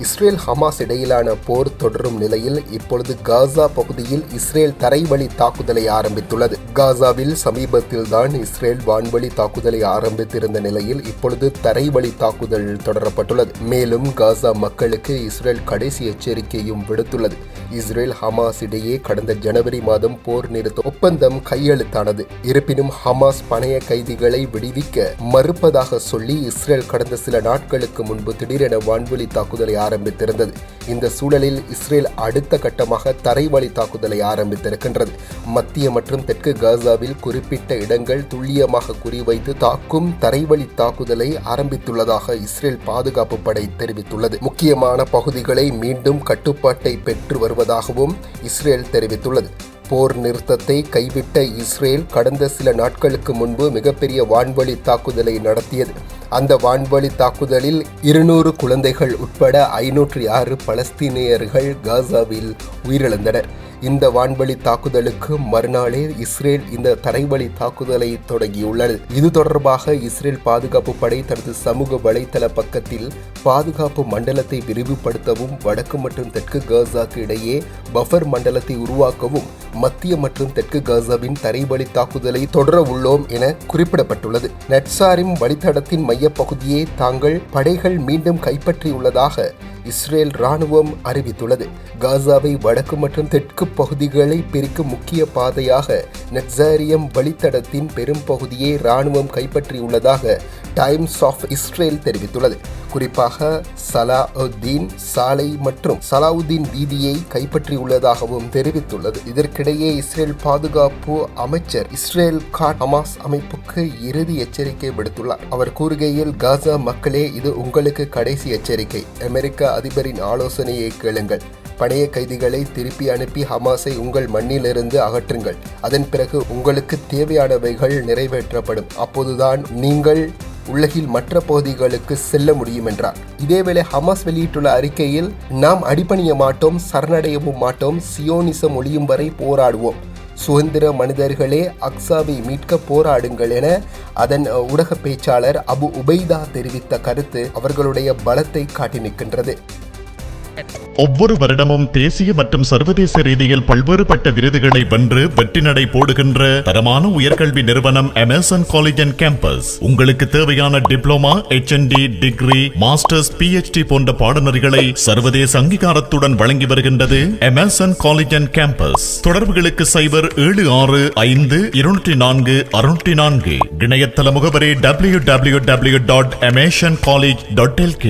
Israel Hamas இடையிலான போர் தொடரும் நிலையில் இப்பொழுது காசா பகுதியில் இஸ்ரேல் தரைவழி தாக்குதலை ஆரம்பித்துள்ளது. காசாவில் சமீபத்தில்தான் இஸ்ரேல் வான்வழி தாக்குதலை ஆரம்பித்திருந்த நிலையில் இப்பொழுது தரைவழி தாக்குதல் தொடரப்பட்டுள்ளது. மேலும் காசா மக்களுக்கு இஸ்ரேல் கடைசி எச்சரிக்கையும் விடுத்துள்ளது. இஸ்ரேல் ஹமாஸ் இடையே கடந்த ஜனவரி மாதம் போர் நிறுத்த ஒப்பந்தம் கையெழுத்தானது. இருப்பினும் ஹமாஸ் பணைய கைதிகளை விடுவிக்க மறுப்பதாக சொல்லி இஸ்ரேல் கடந்த சில நாட்களுக்கு முன்பு திடீரென வான்வழி தாக்குதலை ஆரம்பித்திருந்தது. இந்த சூழலில் இஸ்ரேல் அடுத்த கட்டமாக தரைவழி தாக்குதலை ஆரம்பித்திருக்கின்றது. மத்திய மற்றும் தெற்கு காசாவில் குறிப்பிட்ட இடங்கள் துல்லியமாக குறிவைத்து தாக்கும் தரைவழி தாக்குதலை ஆரம்பித்துள்ளதாக இஸ்ரேல் பாதுகாப்பு படை தெரிவித்துள்ளது. முக்கியமான பகுதிகளை மீண்டும் கட்டுப்பாட்டை பெற்று வருவதாகவும் இஸ்ரேல் தெரிவித்துள்ளது. போர் நிறுத்தத்தை கைவிட்ட இஸ்ரேல் கடந்த சில நாட்களுக்கு முன்பு மிகப்பெரிய வான்வழி தாக்குதலை நடத்தியது. அந்த வான்வழி தாக்குதலில் 200 குழந்தைகள் உட்பட 506 பலஸ்தீனியர்கள் காசாவில் உயிரிழந்தனர். இந்த வான்வழி தாக்குதலுக்கு மறுநாளே இஸ்ரேல் இந்த தரைவழி தாக்குதலை தொடங்கியுள்ளது. இது தொடர்பாக இஸ்ரேல் பாதுகாப்பு படை தனது சமூக வலைதள பக்கத்தில் பாதுகாப்பு மண்டலத்தை விரிவுபடுத்தவும் வடக்கு மற்றும் தெற்கு காசாக்கு இடையே பஃபர் மண்டலத்தை உருவாக்கவும் மத்திய மற்றும் தெற்கு காசாவின் தரைவழி தாக்குதலை தொடர உள்ளோம் என குறிப்பிடப்பட்டுள்ளது. நட்சாரிம் வழித்தடத்தின் மையப்பகுதியை தாங்கள் படைகள் மீண்டும் கைப்பற்றியுள்ளதாக இஸ்ரேல் ராணுவம் அறிவித்துள்ளது. காசாவை வடக்கு மற்றும் தெற்கு பகுதிகளை பிரிக்கும் முக்கிய பாதையாக நட்சாரியம் வழித்தடத்தின் பெரும் பகுதியை ராணுவம் கைப்பற்றியுள்ளதாக டைம்ஸ் ஆஃப் இஸ்ரேல் தெரிவித்துள்ளது. குறிப்பாக சலாவுத்தீன் சாலை மற்றும் சலாவுத்தீன் வீதியை கைப்பற்றியுள்ளதாகவும் தெரிவித்துள்ளது. இதற்கிடையே இஸ்ரேல் பாதுகாப்பு அமைச்சர் இஸ்ரேல் காட் ஹமாஸ் அமைப்புக்கு இறுதி எச்சரிக்கை விடுத்துள்ளார். அவர் கூறுகையில், காசா மக்களே, இது உங்களுக்கு கடைசி எச்சரிக்கை. அமெரிக்க அதிபரின் ஆலோசனையை கேளுங்கள். பணைய கைதிகளை திருப்பி அனுப்பி ஹமாஸை உங்கள் மண்ணிலிருந்து அகற்றுங்கள். அதன் பிறகு உங்களுக்கு தேவையானவைகள் நிறைவேற்றப்படும். அப்போதுதான் நீங்கள் உலகில் மற்ற பகுதிகளுக்கு செல்ல முடியும் என்றார். இதேவேளை ஹமாஸ் வெளியிட்டுள்ள அறிக்கையில், நாம் அடிபணிய மாட்டோம், சரணடையவும் மாட்டோம், சியோனிசம் ஒழியும் வரை போராடுவோம், சுதந்திர மனிதர்களே, அக்சாவை மீட்க போராடுங்கள் என அதன் ஊடக பேச்சாளர் அபு உபைதா தெரிவித்த கருத்து அவர்களுடைய பலத்தை காட்டி நிற்கின்றது. ஒவ்வொரு வருடமும் தேசிய மற்றும் சர்வதேச ரீதியில் பல்வேறுபட்ட விருதுகளை வென்று வெற்றி நடை போடுகின்ற தரமான உயர்கல்வி நிறுவனம் எமர்சன் காலேஜ் அண்ட் கேம்பஸ் உங்களுக்கு தேவையான diploma, HND, degree, masters, PhD போன்ற பாடநெறிகளை சர்வதேச அங்கீகாரத்துடன் வழங்கி வருகின்றது எமர்சன் காலேஜ் அண்ட் கேம்பஸ். தொடர்புகளுக்கு 0765204 இணையதள முகவரி www.emersoncollege.lk.